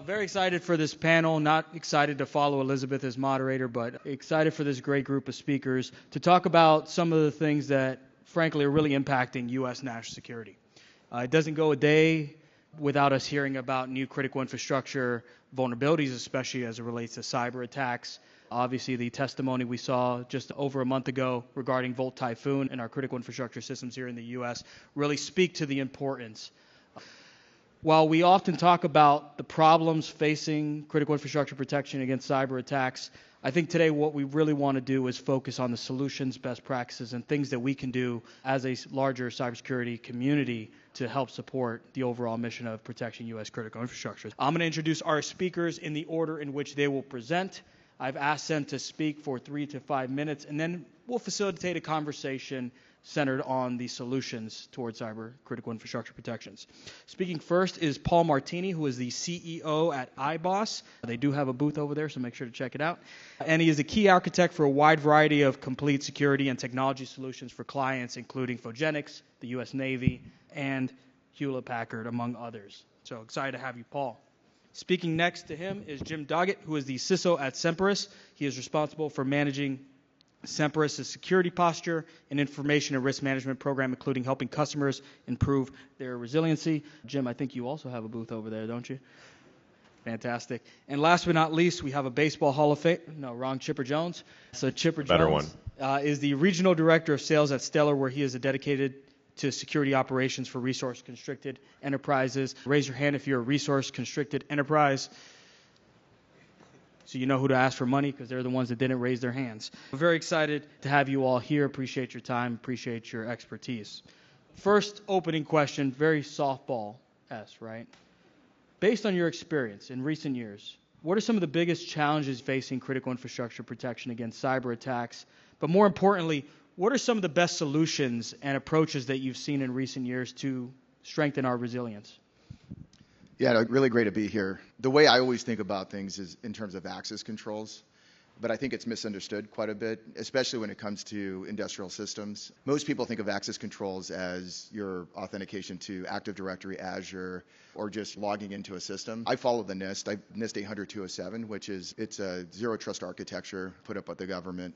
Very excited for this panel, not excited to follow Elizabeth as moderator, but excited for this great group of speakers to talk about some of the things that, frankly, are really impacting U.S. national security. It doesn't go a day without us hearing about new critical infrastructure vulnerabilities, especially as it relates to cyber attacks. Obviously, the testimony we saw just over a month ago regarding Volt Typhoon and our critical infrastructure systems here in the U.S. really speak to the importance. While we often talk about the problems facing critical infrastructure protection against cyber attacks, I think today what we really want to do is focus on the solutions, best practices, and things that we can do as a larger cybersecurity community to help support the overall mission of protecting U.S. critical infrastructure. I'm going to introduce our speakers in the order in which they will present. I've asked them to speak for 3 to 5 minutes, and then we'll facilitate a conversation centered on the solutions towards cyber critical infrastructure protections. Speaking first is Paul Martini, who is the CEO at iBoss. They do have a booth over there, so make sure to check it out. And he is a key architect for a wide variety of complete security and technology solutions for clients, including Phogenics, the U.S. Navy, and Hewlett-Packard, among others. So excited to have you, Paul. Speaking next to him is Jim Doggett, who is the CISO at Semperis. He is responsible for managing Semperis' security posture and information and risk management program, including helping customers improve their resiliency. Jim, I think you also have a booth over there, don't you? Fantastic. And last but not least, we have a baseball Hall of Fame. No, wrong, Chipper Jones. So Chipper Jones is the regional director of sales at Stellar, where he is dedicated to security operations for resource-constricted enterprises. Raise your hand if you're a resource-constricted enterprise, so you know who to ask for money, because they're the ones that didn't raise their hands. We're very excited to have you all here. Appreciate your time. Appreciate your expertise. First opening question, very softball-esque, right? Based on your experience in recent years, what are some of the biggest challenges facing critical infrastructure protection against cyber attacks? But more importantly, what are some of the best solutions and approaches that you've seen in recent years to strengthen our resilience? Yeah, really great to be here. The way I always think about things is in terms of access controls, but I think it's misunderstood quite a bit, especially when it comes to industrial systems. Most people think of access controls as your authentication to Active Directory, Azure, or just logging into a system. I follow the NIST, NIST 800-207, which is, it's a zero trust architecture put up by the government.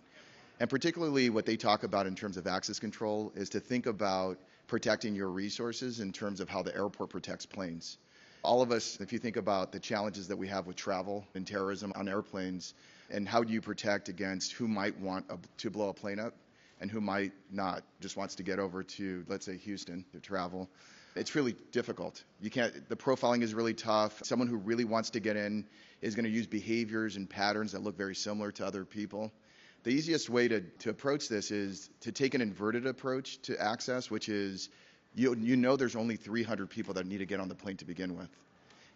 And particularly what they talk about in terms of access control is to think about protecting your resources in terms of how the airport protects planes. All of us, if you think about the challenges that we have with travel and terrorism on airplanes, and how do you protect against who might want to blow a plane up and who might not, just wants to get over to, let's say, Houston to travel. It's really difficult. The profiling is really tough. Someone who really wants to get in is going to use behaviors and patterns that look very similar to other people. The easiest way to approach this is to take an inverted approach to access, which is, you know there's only 300 people that need to get on the plane to begin with.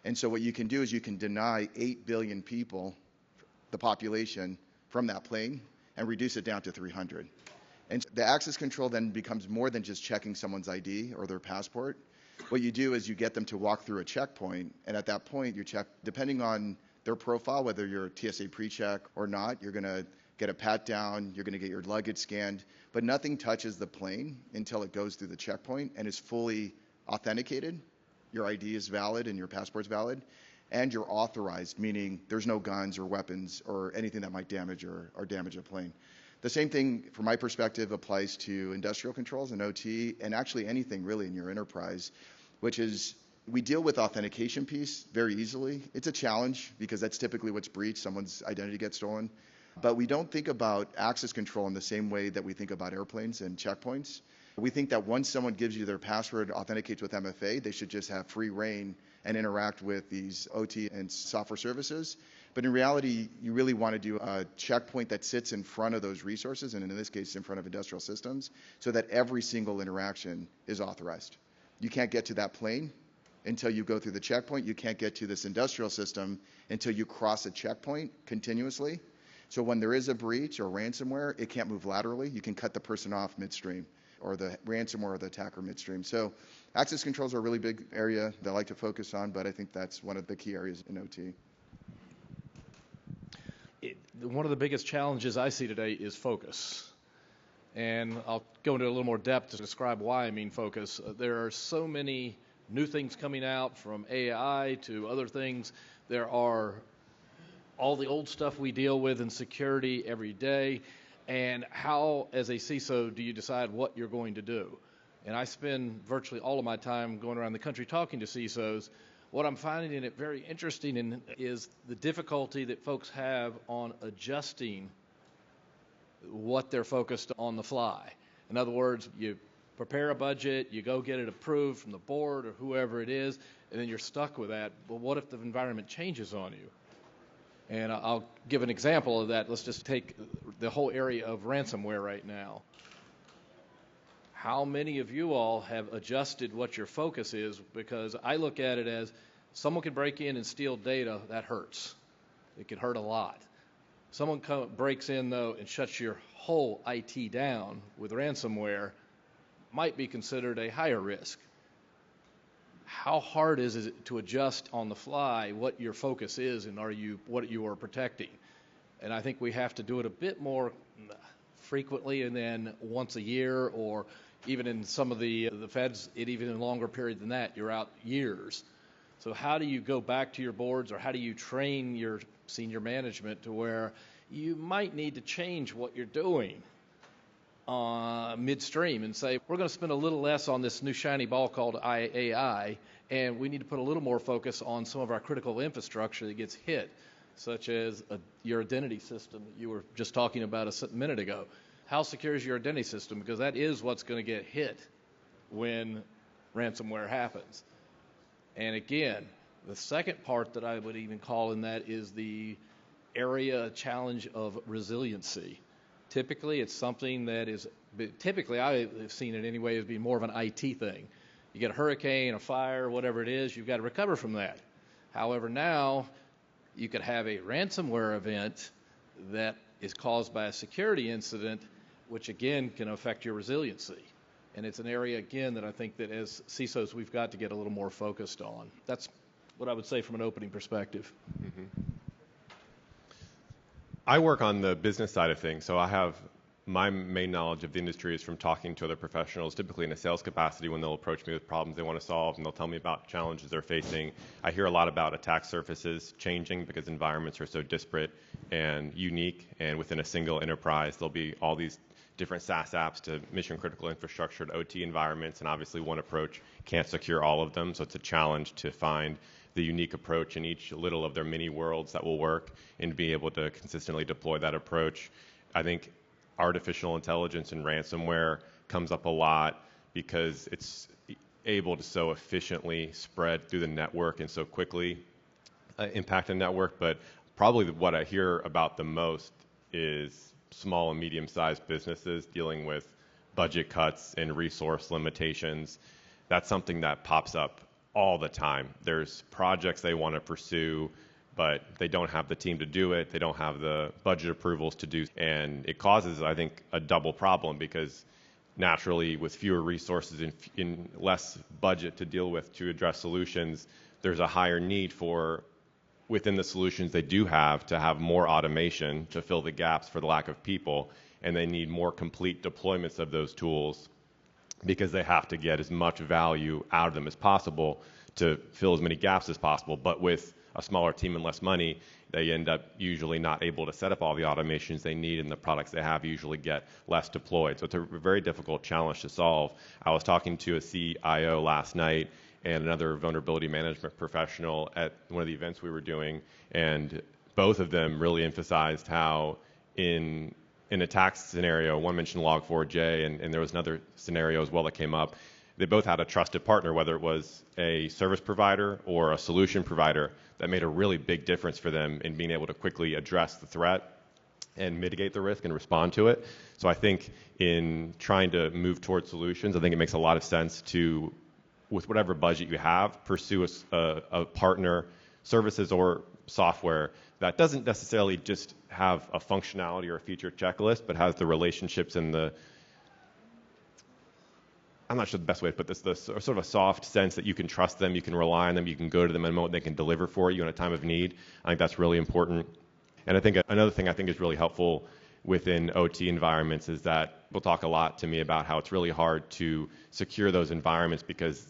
And so what you can do is you can deny 8 billion people, the population, from that plane and reduce it down to 300. And the access control then becomes more than just checking someone's ID or their passport. What you do is you get them to walk through a checkpoint, and at that point you check, depending on their profile, whether you're a TSA pre-check or not, you're going to get a pat down, you're going to get your luggage scanned, but nothing touches the plane until it goes through the checkpoint and is fully authenticated. Your ID is valid and your passport's valid, and you're authorized, meaning there's no guns or weapons or anything that might damage or damage a plane. The same thing, from my perspective, applies to industrial controls and OT, and actually anything really in your enterprise, which is, we deal with authentication piece very easily. It's a challenge because that's typically what's breached, someone's identity gets stolen. But we don't think about access control in the same way that we think about airplanes and checkpoints. We think that once someone gives you their password, authenticates with MFA, they should just have free reign and interact with these OT and software services. But in reality, you really want to do a checkpoint that sits in front of those resources, and in this case, in front of industrial systems, so that every single interaction is authorized. You can't get to that plane until you go through the checkpoint. You can't get to this industrial system until you cross a checkpoint continuously. So when there is a breach or ransomware, it can't move laterally. You can cut the person off midstream, or the ransomware or the attacker midstream. So access controls are a really big area that I like to focus on, but I think that's one of the key areas in OT. One of the biggest challenges I see today is focus. And I'll go into a little more depth to describe why I mean focus. There are so many new things coming out, from AI to other things, There are all the old stuff we deal with in security every day, and how, as a CISO, do you decide what you're going to do? And I spend virtually all of my time going around the country talking to CISOs. What I'm finding it very interesting is the difficulty that folks have on adjusting what they're focused on the fly. In other words, you prepare a budget, you go get it approved from the board or whoever it is, and then you're stuck with that. But what if the environment changes on you? And I'll give an example of that. Let's just take the whole area of ransomware right now. How many of you all have adjusted what your focus is? Because I look at it as someone can break in and steal data, that hurts. It can hurt a lot. Someone breaks in, though, and shuts your whole IT down with ransomware, might be considered a higher risk. How hard is it to adjust on the fly what your focus is and what you are protecting? And I think we have to do it a bit more frequently, and then once a year, or even in some of the feds, even in a longer period than that, you're out years. So how do you go back to your boards, or how do you train your senior management to where you might need to change what you're doing midstream and say, we're going to spend a little less on this new shiny ball called AI, and we need to put a little more focus on some of our critical infrastructure that gets hit, such as your identity system that you were just talking about a minute ago. How secure is your identity system? Because that is what's going to get hit when ransomware happens. And again, the second part that I would even call in that is the area challenge of resiliency. Typically, it's something that is, typically I've seen it anyway as being more of an IT thing. You get a hurricane, a fire, whatever it is, you've got to recover from that. However, now you could have a ransomware event that is caused by a security incident, which again can affect your resiliency. And it's an area, again, that I think that as CISOs we've got to get a little more focused on. That's what I would say from an opening perspective. Mm-hmm. I work on the business side of things, so I have my main knowledge of the industry is from talking to other professionals, typically in a sales capacity when they'll approach me with problems they want to solve, and they'll tell me about challenges they're facing. I hear a lot about attack surfaces changing because environments are so disparate and unique, and within a single enterprise there'll be all these different SaaS apps to mission critical infrastructure to OT environments, and obviously one approach can't secure all of them, so it's a challenge to find the unique approach in each little of their mini worlds that will work and be able to consistently deploy that approach. I think artificial intelligence and ransomware comes up a lot because it's able to so efficiently spread through the network and so quickly impact the network, but probably what I hear about the most is small and medium-sized businesses dealing with budget cuts and resource limitations. That's something that pops up all the time. There's projects they want to pursue, but they don't have the team to do it. They don't have the budget approvals to do, and it causes, I think, a double problem because naturally, with fewer resources and in less budget to deal with to address solutions, there's a higher need for, within the solutions they do have, to have more automation to fill the gaps for the lack of people, and they need more complete deployments of those tools because they have to get as much value out of them as possible to fill as many gaps as possible. But with a smaller team and less money, they end up usually not able to set up all the automations they need, and the products they have usually get less deployed. So it's a very difficult challenge to solve. I was talking to a CIO last night and another vulnerability management professional at one of the events we were doing, and both of them really emphasized how in an attack scenario, one mentioned Log4j, and there was another scenario as well that came up. They both had a trusted partner, whether it was a service provider or a solution provider, that made a really big difference for them in being able to quickly address the threat and mitigate the risk and respond to it. So I think in trying to move towards solutions, I think it makes a lot of sense to, with whatever budget you have, pursue a partner, services or software that doesn't necessarily just have a functionality or a feature checklist, but has the relationships and the, I'm not sure the best way to put this, the sort of a soft sense that you can trust them, you can rely on them, you can go to them in a moment, they can deliver for you in a time of need. I think that's really important. And I think another thing I think is really helpful within OT environments is that people talk a lot to me about how it's really hard to secure those environments because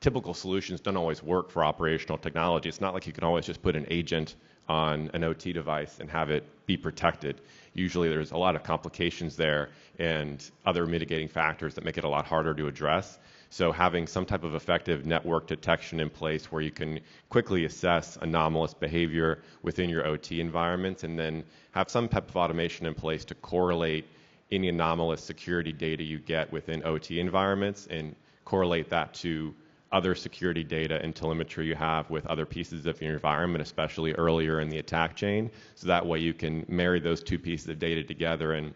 typical solutions don't always work for operational technology. It's not like you can always just put an agent on an OT device and have it be protected. Usually there's a lot of complications there and other mitigating factors that make it a lot harder to address. So having some type of effective network detection in place where you can quickly assess anomalous behavior within your OT environments, and then have some type of automation in place to correlate any anomalous security data you get within OT environments and correlate that to other security data and telemetry you have with other pieces of your environment, especially earlier in the attack chain. So that way you can marry those two pieces of data together, and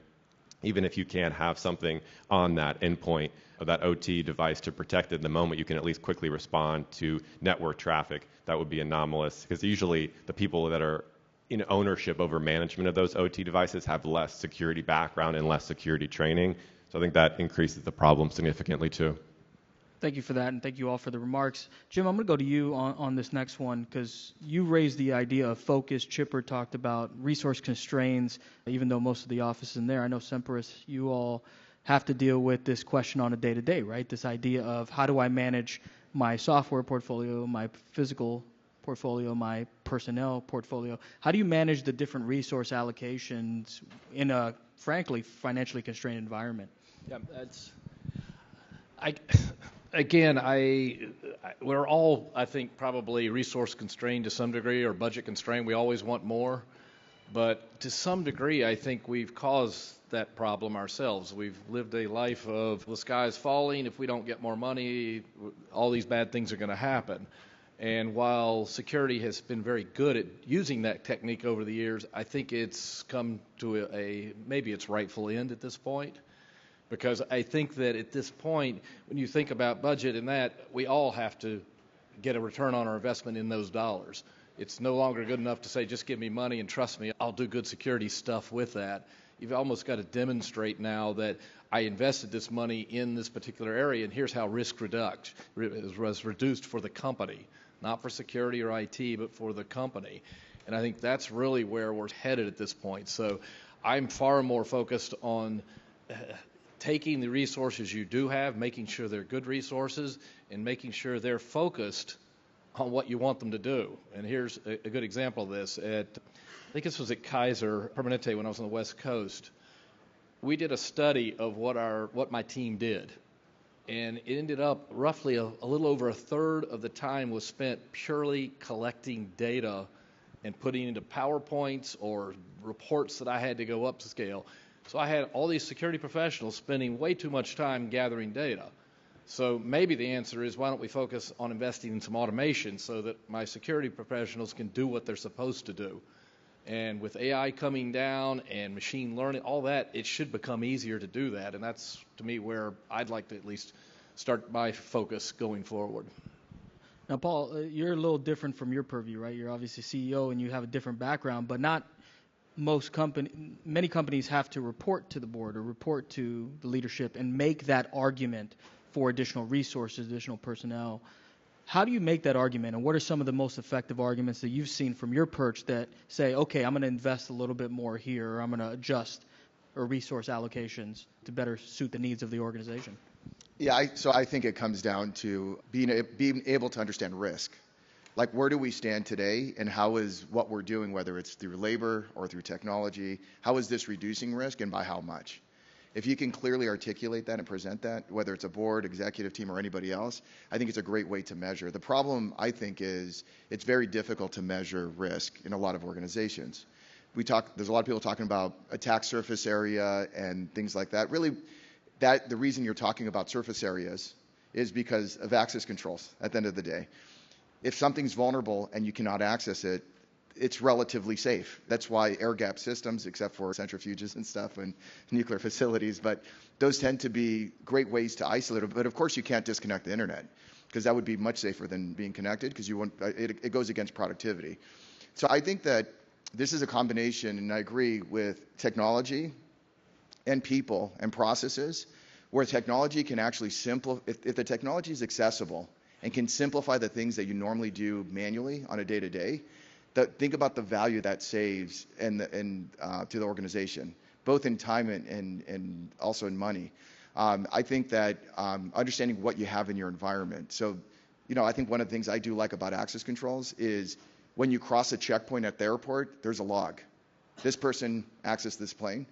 even if you can't have something on that endpoint of that OT device to protect it in the moment, you can at least quickly respond to network traffic that would be anomalous. Because usually the people that are in ownership over management of those OT devices have less security background and less security training. So I think that increases the problem significantly too. Thank you for that, and thank you all for the remarks. Jim, I'm going to go to you on this next one, because you raised the idea of focus. Chipper talked about resource constraints, even though most of the office is in there. I know Semperis, you all have to deal with this question on a day-to-day, right? This idea of how do I manage my software portfolio, my physical portfolio, my personnel portfolio? How do you manage the different resource allocations in a, frankly, financially constrained environment? Yeah, we're all, I think, probably resource constrained to some degree, or budget constrained. We always want more. But to some degree, I think we've caused that problem ourselves. We've lived a life of the sky's falling. If we don't get more money, all these bad things are going to happen. And while security has been very good at using that technique over the years, I think it's come to maybe its rightful end at this point. Because I think that at this point, when you think about budget and that, we all have to get a return on our investment in those dollars. It's no longer good enough to say, just give me money and trust me, I'll do good security stuff with that. You've almost got to demonstrate now that I invested this money in this particular area, and here's how risk was reduced for the company, not for security or IT, but for the company. And I think that's really where we're headed at this point. So I'm far more focused on taking the resources you do have, making sure they're good resources, and making sure they're focused on what you want them to do. And here's a good example of this. I think this was at Kaiser Permanente when I was on the West Coast. We did a study of what my team did. And it ended up roughly a little over a third of the time was spent purely collecting data and putting into PowerPoints or reports that I had to go up to scale. So I had all these security professionals spending way too much time gathering data. So maybe the answer is, why don't we focus on investing in some automation so that my security professionals can do what they're supposed to do? And with AI coming down and machine learning, all that, it should become easier to do that. And that's, to me, where I'd like to at least start my focus going forward. Now, Paul, you're a little different from your purview, right? You're obviously CEO and you have a different background, but not many companies have to report to the board or report to the leadership and make that argument for additional resources, additional personnel. How do you make that argument, and what are some of the most effective arguments that you've seen from your perch that say, okay, I'm going to invest a little bit more here, or I'm going to adjust or resource allocations to better suit the needs of the organization? Yeah, so I think it comes down to being able to understand risk. Like, where do we stand today, and how is what we're doing, whether it's through labor or through technology, how is this reducing risk, and by how much? If you can clearly articulate that and present that, whether it's a board, executive team, or anybody else, I think it's a great way to measure. The problem, I think, is it's very difficult to measure risk in a lot of organizations. There's a lot of people talking about attack surface area and things like that. Really, the reason you're talking about surface areas is because of access controls at the end of the day. If something's vulnerable and you cannot access it, it's relatively safe. That's why air-gap systems, except for centrifuges and stuff and nuclear facilities, but those tend to be great ways to isolate it. But of course you can't disconnect the internet, because that would be much safer than being connected, because it goes against productivity. So I think that this is a combination, and I agree, with technology and people and processes, where technology can actually if the technology is accessible and can simplify the things that you normally do manually on a day-to-day, think about the value that saves to the organization, both in time and also in money. I think that understanding what you have in your environment. So I think one of the things I do like about access controls is when you cross a checkpoint at the airport, there's a log. This person accessed this plane.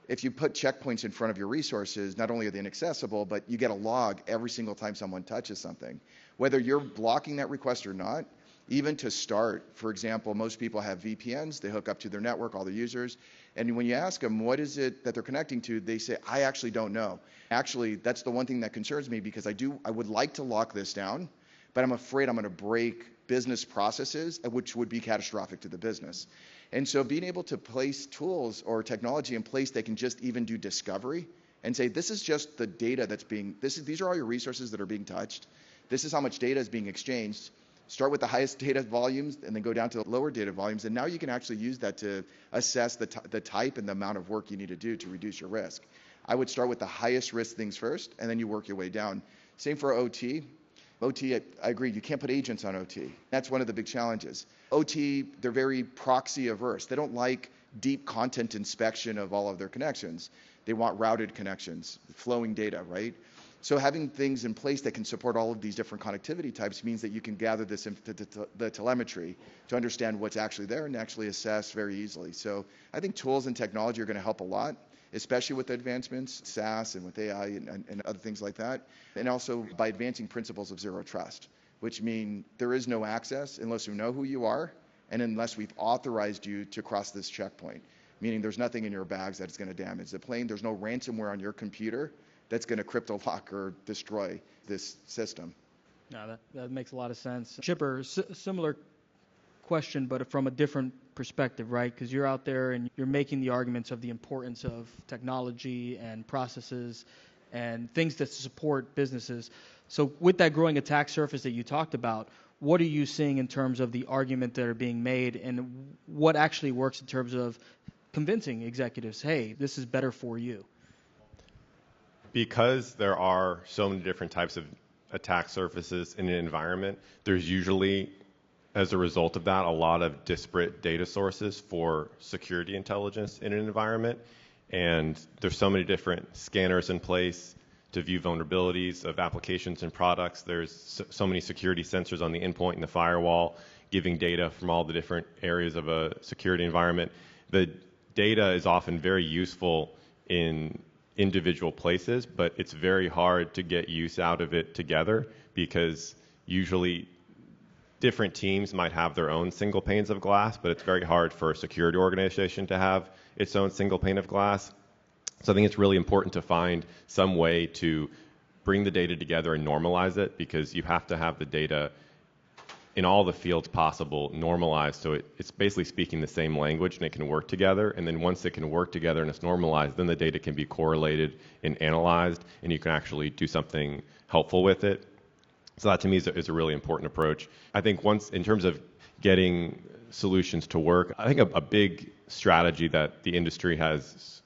If you put checkpoints in front of your resources, not only are they inaccessible, but you get a log every single time someone touches something. Whether you're blocking that request or not, even to start, for example, most people have VPNs, they hook up to their network, all their users, and when you ask them what is it that they're connecting to, they say, I actually don't know. Actually, that's the one thing that concerns me because I would like to lock this down, but I'm afraid I'm going to break business processes, which would be catastrophic to the business. And so being able to place tools or technology in place that can just even do discovery and say, this is just the data these are all your resources that are being touched. This is how much data is being exchanged. Start with the highest data volumes and then go down to the lower data volumes. And now you can actually use that to assess the type and the amount of work you need to do to reduce your risk. I would start with the highest risk things first, and then you work your way down. Same for OT. OT, I agree, you can't put agents on OT. That's one of the big challenges. OT, they're very proxy averse. They don't like deep content inspection of all of their connections. They want routed connections, flowing data, right? So having things in place that can support all of these different connectivity types means that you can gather the telemetry to understand what's actually there and actually assess very easily. So I think tools and technology are going to help a lot, especially with advancements, SaaS and with AI and other things like that. And also by advancing principles of zero trust, which mean there is no access unless we know who you are and unless we've authorized you to cross this checkpoint, meaning there's nothing in your bags that's going to damage the plane. There's no ransomware on your computer that's going to crypto lock or destroy this system. No, that makes a lot of sense. Chipper, similar question, but from a different perspective, right? Because you're out there and you're making the arguments of the importance of technology and processes and things that support businesses. So with that growing attack surface that you talked about, what are you seeing in terms of the argument that are being made and what actually works in terms of convincing executives, hey, this is better for you? Because there are so many different types of attack surfaces in an environment, there's usually, as a result of that, a lot of disparate data sources for security intelligence in an environment. And there's so many different scanners in place to view vulnerabilities of applications and products. There's so many security sensors on the endpoint and the firewall giving data from all the different areas of a security environment. The data is often very useful in individual places, but it's very hard to get use out of it together because usually different teams might have their own single panes of glass, but it's very hard for a security organization to have its own single pane of glass. So I think it's really important to find some way to bring the data together and normalize it, because you have to have the data in all the fields possible normalized so it's basically speaking the same language and it can work together. And then once it can work together and it's normalized, then the data can be correlated and analyzed and you can actually do something helpful with it. So that to me is a really important approach. I think once in terms of getting solutions to work, I think a big strategy that the industry has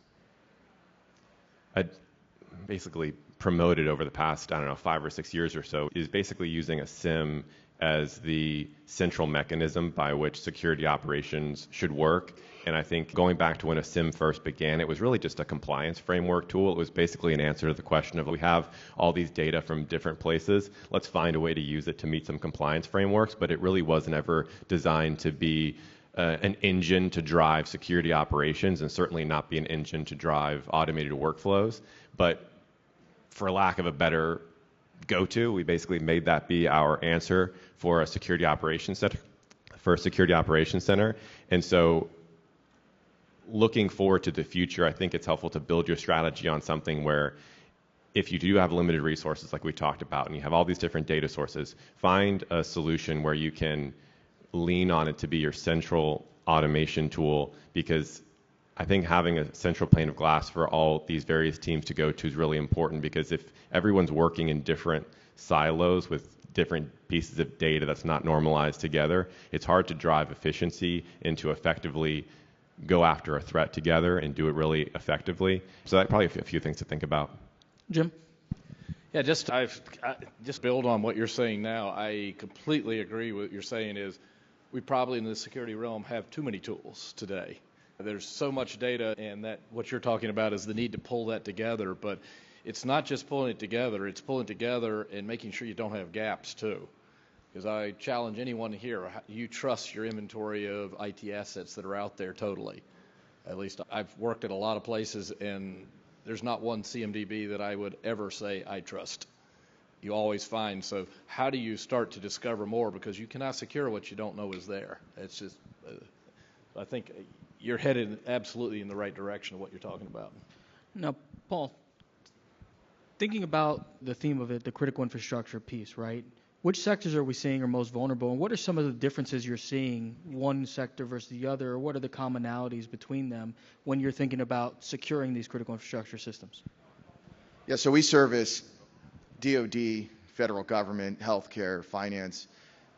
basically promoted over the past, 5 or 6 years or so is basically using a SIM as the central mechanism by which security operations should work. And I think going back to when a SIM first began, it was really just a compliance framework tool. It was basically an answer to the question of, we have all these data from different places, let's find a way to use it to meet some compliance frameworks. But it really wasn't ever designed to be an engine to drive security operations, and certainly not be an engine to drive automated workflows. But for lack of a better go-to, we basically made that be our answer for a security operations center. And so looking forward to the future, I think it's helpful to build your strategy on something where if you do have limited resources like we talked about and you have all these different data sources, find a solution where you can lean on it to be your central automation tool, because I think having a central pane of glass for all these various teams to go to is really important, because if everyone's working in different silos with different pieces of data that's not normalized together, it's hard to drive efficiency and to effectively go after a threat together and do it really effectively. So that's probably a few things to think about. Jim? Yeah, just build on what you're saying now. I completely agree with what you're saying is we probably in the security realm have too many tools today. There's so much data, and that what you're talking about is the need to pull that together. But it's not just pulling it together, it's pulling it together and making sure you don't have gaps too. Because I challenge anyone here, you trust your inventory of IT assets that are out there totally. At least I've worked at a lot of places, and there's not one CMDB that I would ever say I trust. You always find, so how do you start to discover more? Because you cannot secure what you don't know is there. It's just, I think you're headed absolutely in the right direction of what you're talking about. Now, Paul, thinking about the theme of it, the critical infrastructure piece, right? Which sectors are we seeing are most vulnerable, and what are some of the differences you're seeing one sector versus the other, or what are the commonalities between them when you're thinking about securing these critical infrastructure systems? Yeah, so we service DoD, federal government, healthcare, finance.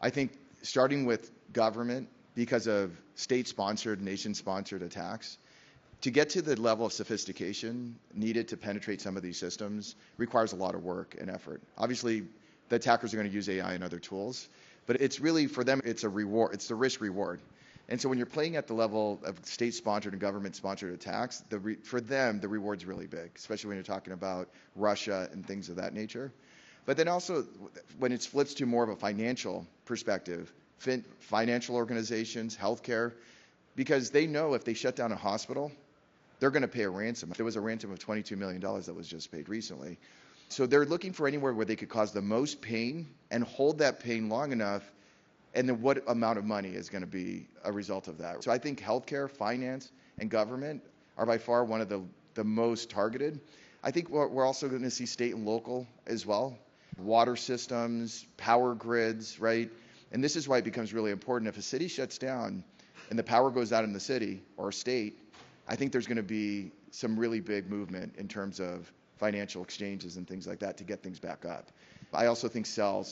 I think starting with government, because of state-sponsored, nation-sponsored attacks, to get to the level of sophistication needed to penetrate some of these systems requires a lot of work and effort. Obviously, the attackers are going to use AI and other tools, but it's really, for them, it's a reward. It's the risk-reward. And so when you're playing at the level of state-sponsored and government-sponsored attacks, for them, the reward's really big, especially when you're talking about Russia and things of that nature. But then also, when it flips to more of a financial perspective, financial organizations, healthcare, because they know if they shut down a hospital, they're going to pay a ransom. There was a ransom of $22 million that was just paid recently. So they're looking for anywhere where they could cause the most pain and hold that pain long enough, and then what amount of money is going to be a result of that. So I think healthcare, finance, and government are by far one of the most targeted. I think we're also going to see state and local as well. Water systems, power grids, right? And this is why it becomes really important. If a city shuts down and the power goes out in the city or state, I think there's going to be some really big movement in terms of financial exchanges and things like that to get things back up. I also think cell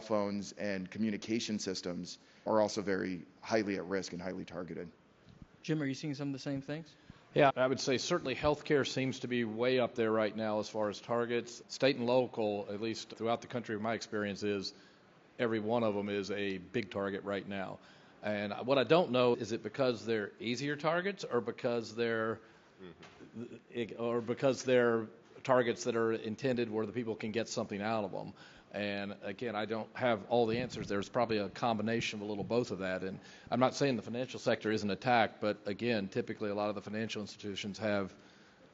phones, and communication systems are also very highly at risk and highly targeted. Jim, are you seeing some of the same things? Yeah, I would say certainly healthcare seems to be way up there right now as far as targets. State and local, at least throughout the country, my experience is every one of them is a big target right now. And what I don't know, is it because they're easier targets or because they're targets that are intended where the people can get something out of them. And again, I don't have all the answers. There's probably a combination of a little both of that. And I'm not saying the financial sector isn't attacked, but again, typically a lot of the financial institutions have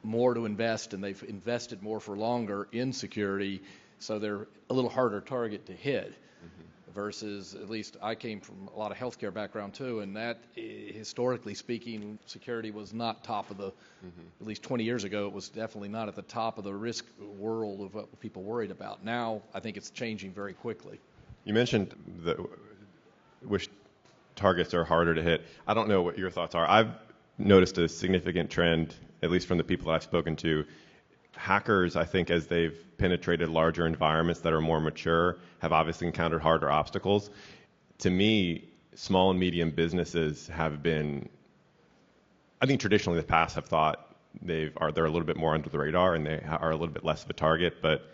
more to invest, and they've invested more for longer in security, so they're a little harder target to hit. Versus, at least I came from a lot of healthcare background too, and that, historically speaking, security was not top of the, at least 20 years ago, it was definitely not at the top of the risk world of what people worried about. Now, I think it's changing very quickly. You mentioned which targets are harder to hit. I don't know what your thoughts are. I've noticed a significant trend, at least from the people I've spoken to. Hackers, I think, as they've penetrated larger environments that are more mature, have obviously encountered harder obstacles. To me, small and medium businesses have been, I think traditionally in the past have thought they're a little bit more under the radar and they are a little bit less of a target. But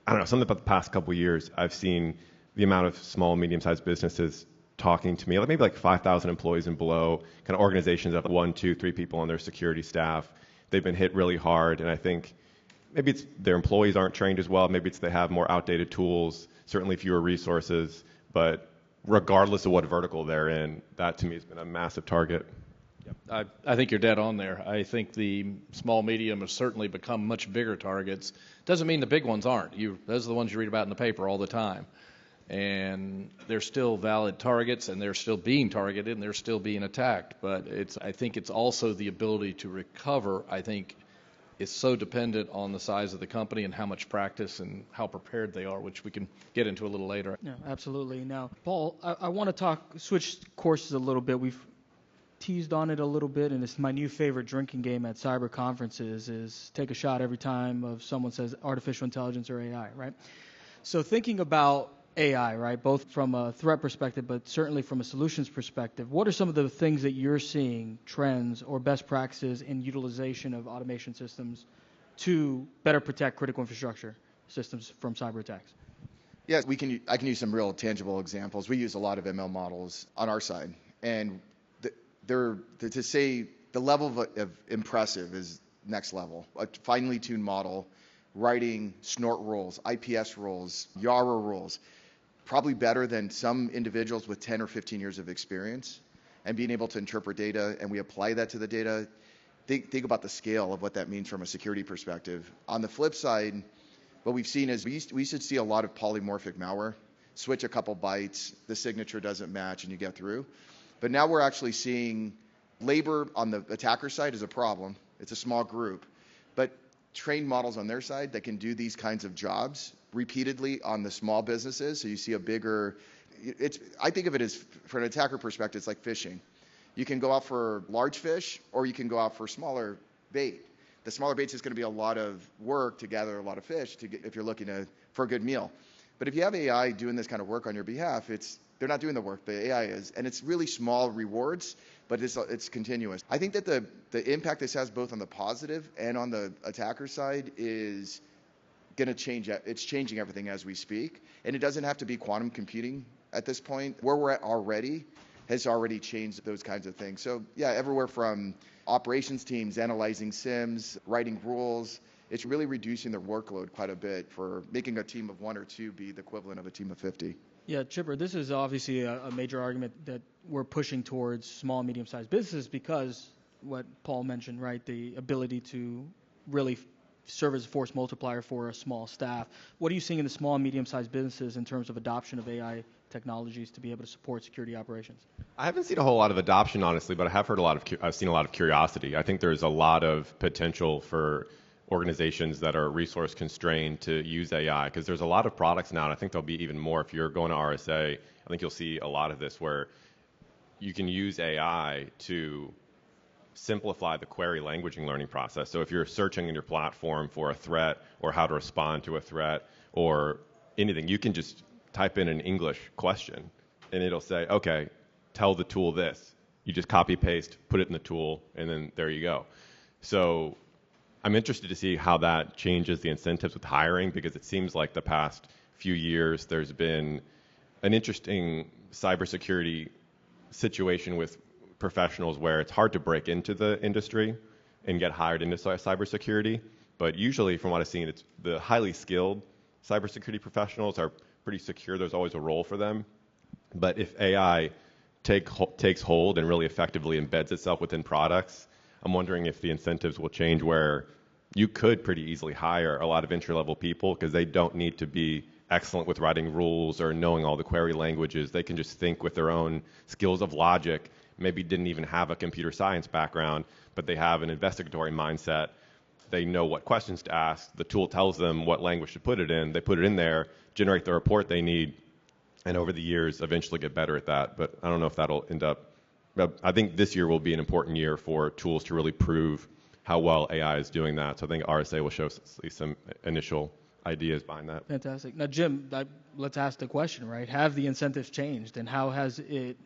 I don't know, something about the past couple of years, I've seen the amount of small and medium-sized businesses talking to me, maybe like 5,000 employees and below, kind of organizations of 1, 2, 3 people on their security staff. They've been hit really hard, and I think maybe it's their employees aren't trained as well. Maybe it's they have more outdated tools, certainly fewer resources. But regardless of what vertical they're in, that to me has been a massive target. Yep. I think you're dead on there. I think the small, medium have certainly become much bigger targets. Doesn't mean the big ones aren't. Those are the ones you read about in the paper all the time. And they're still valid targets, and they're still being targeted, and they're still being attacked. But I think it's also the ability to recover, I think, is so dependent on the size of the company and how much practice and how prepared they are, which we can get into a little later. Yeah, absolutely. Now, Paul, I want to switch courses a little bit. We've teased on it a little bit, and it's my new favorite drinking game at cyber conferences is take a shot every time of someone says artificial intelligence or AI, right? So thinking about AI, right, both from a threat perspective, but certainly from a solutions perspective, what are some of the things that you're seeing, trends or best practices in utilization of automation systems to better protect critical infrastructure systems from cyber attacks? Yeah, I can use some real tangible examples. We use a lot of ML models on our side, and to say the level of impressive is next level. A finely tuned model, writing snort rules, IPS rules, YARA rules. probably better than some individuals with 10 or 15 years of experience, and being able to interpret data, and we apply that to the data. Think about the scale of what that means from a security perspective. On the flip side, what we've seen is we should see a lot of polymorphic malware. Switch a couple bytes, the signature doesn't match, and you get through. But now we're actually seeing labor on the attacker side is a problem. It's a small group. But trained models on their side that can do these kinds of jobs repeatedly on the small businesses. So you see a bigger, I think of it as, from an attacker perspective, it's like fishing. You can go out for large fish, or you can go out for smaller bait. The smaller bait's is going to be a lot of work to gather a lot of fish if you're looking for a good meal. But if you have AI doing this kind of work on your behalf, they're not doing the work, the AI is, and it's really small rewards, but it's continuous. I think that the impact this has both on the positive and on the attacker side is going to change. It's changing everything as we speak, and it doesn't have to be quantum computing at this point. Where we're at already has already changed those kinds of things. So yeah, everywhere from operations teams analyzing SIMs, writing rules, it's really reducing their workload quite a bit for making a team of 1 or 2 be the equivalent of a team of 50. Yeah, Chipper, this is obviously a major argument that we're pushing towards small and medium-sized businesses because what Paul mentioned, right, the ability to really serve as a force multiplier for a small staff. What are you seeing in the small and medium-sized businesses in terms of adoption of AI technologies to be able to support security operations? I haven't seen a whole lot of adoption, honestly, but I have heard I've seen a lot of curiosity. I think there's a lot of potential for organizations that are resource constrained to use AI, because there's a lot of products now, and I think there'll be even more. If you're going to RSA, I think you'll see a lot of this where you can use AI to simplify the query language and learning process. So if you're searching in your platform for a threat or how to respond to a threat or anything, you can just type in an English question and it'll say, okay, tell the tool this. You just copy paste, put it in the tool, and then there you go. So I'm interested to see how that changes the incentives with hiring, because it seems like the past few years there's been an interesting cybersecurity situation with professionals where it's hard to break into the industry and get hired into cybersecurity. But usually, from what I've seen, it's the highly skilled cybersecurity professionals are pretty secure. There's always a role for them. But if AI takes hold and really effectively embeds itself within products, I'm wondering if the incentives will change where you could pretty easily hire a lot of entry-level people because they don't need to be excellent with writing rules or knowing all the query languages. They can just think with their own skills of logic, maybe didn't even have a computer science background, but they have an investigatory mindset. They know what questions to ask. The tool tells them what language to put it in. They put it in there, generate the report they need, and over the years eventually get better at that. But I don't know if that'll end up. I think this year will be an important year for tools to really prove how well AI is doing that. So I think RSA will show some initial ideas behind that. Fantastic. Now, Jim, let's ask the question, right? Have the incentives changed, and how has it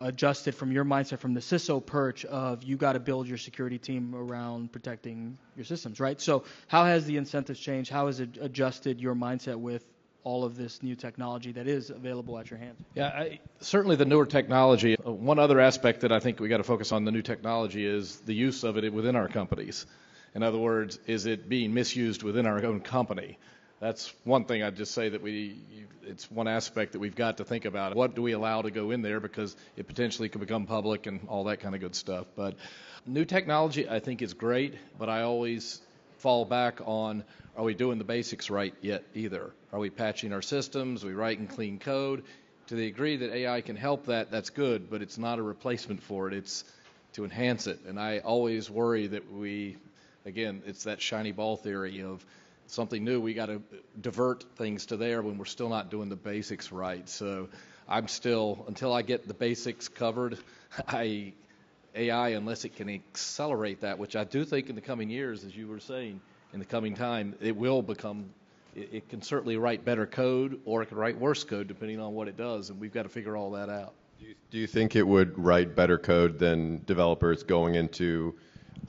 adjusted from your mindset, from the CISO perch of you got to build your security team around protecting your systems, right? So how has the incentives changed? How has it adjusted your mindset with all of this new technology that is available at your hands? Yeah, certainly the newer technology. One other aspect that I think we got to focus on the new technology is the use of it within our companies. In other words, is it being misused within our own company? That's one thing I'd just say that it's one aspect that we've got to think about. What do we allow to go in there, because it potentially could become public and all that kind of good stuff. But new technology I think is great, but I always fall back on, are we doing the basics right yet either? Are we patching our systems? Are we writing clean code? To the degree that AI can help that, that's good, but it's not a replacement for it. It's to enhance it. And I always worry that again, it's that shiny ball theory of something new, we got to divert things to there when we're still not doing the basics right. So I'm still, until I get the basics covered, AI, unless it can accelerate that, which I do think in the coming years, as you were saying, in the coming time, it will become, it can certainly write better code, or it can write worse code depending on what it does, and we've got to figure all that out. Do you think it would write better code than developers going into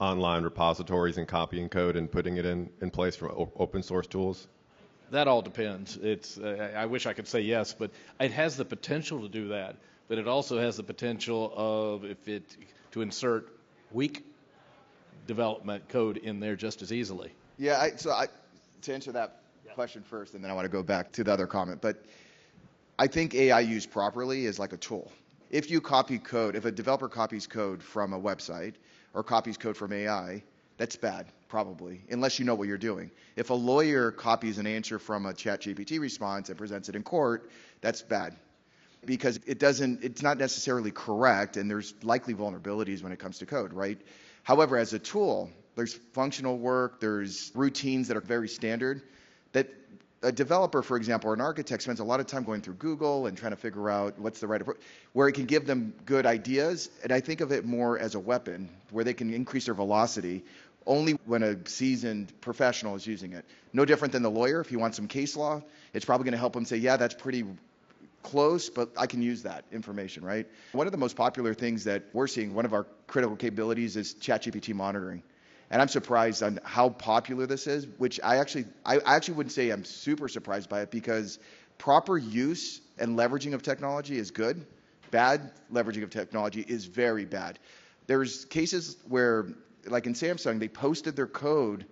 online repositories and copying code and putting it in place from open source tools? That all depends. I wish I could say yes, but it has the potential to do that. But it also has the potential of to insert weak development code in there just as easily. Yeah, to answer that question first, and then I want to go back to the other comment. But I think AI used properly is like a tool. If you copy code, if a developer copies code from a website or copies code from AI, that's bad, probably, unless you know what you're doing. If a lawyer copies an answer from a ChatGPT response and presents it in court, that's bad. Because it's not necessarily correct, and there's likely vulnerabilities when it comes to code, right? However, as a tool, there's functional work, there's routines that are very standard, that a developer, for example, or an architect spends a lot of time going through Google and trying to figure out what's the right approach, where it can give them good ideas. And I think of it more as a weapon, where they can increase their velocity only when a seasoned professional is using it. No different than the lawyer. If he wants some case law, it's probably going to help him say, yeah, that's pretty close, but I can use that information, right? One of the most popular things that we're seeing, one of our critical capabilities, is ChatGPT monitoring. And I'm surprised on how popular this is, which I actually wouldn't say I'm super surprised by it, because proper use and leveraging of technology is good. Bad leveraging of technology is very bad. There's cases where, like in Samsung, they posted their code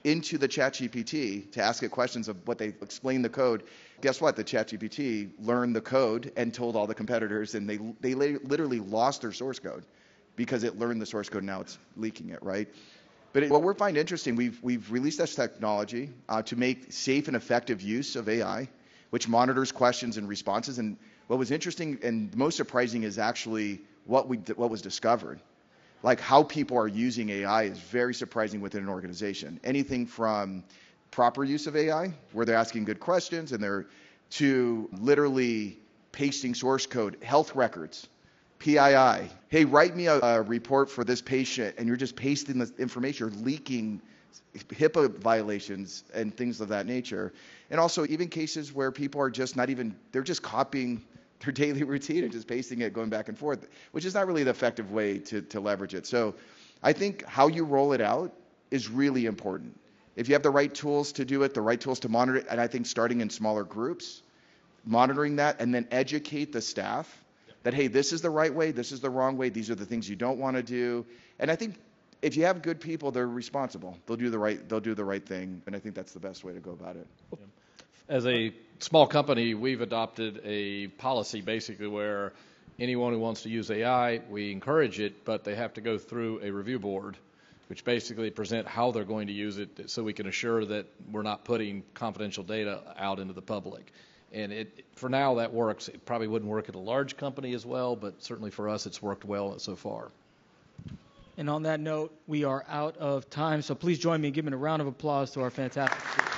into the ChatGPT to ask it questions of what they explain the code. Guess what? The ChatGPT learned the code and told all the competitors, and they literally lost their source code because it learned the source code. Now it's leaking it, right? But what we find interesting, we've released this technology to make safe and effective use of AI, which monitors questions and responses. And what was interesting and most surprising is actually what was discovered. Like how people are using AI is very surprising within an organization. Anything from proper use of AI, where they're asking good questions, and they're to literally pasting source code, health records, PII. Hey, write me a report for this patient, and you're just pasting the information. You're leaking HIPAA violations and things of that nature. And also even cases where people are just they're just copying their daily routine and just pasting it, going back and forth, which is not really the effective way to leverage it. So I think how you roll it out is really important. If you have the right tools to do it, the right tools to monitor it, and I think starting in smaller groups, monitoring that, and then educate the staff that, hey, this is the right way, this is the wrong way, these are the things you don't want to do. And I think if you have good people, they're responsible. They'll do the right thing, and I think that's the best way to go about it. As a small company, we've adopted a policy basically where anyone who wants to use AI, we encourage it, but they have to go through a review board, which basically present how they're going to use it so we can assure that we're not putting confidential data out into the public. And for now, that works. It probably wouldn't work at a large company as well, but certainly for us, it's worked well so far. And on that note, we are out of time, so please join me in giving a round of applause to our fantastic speakers.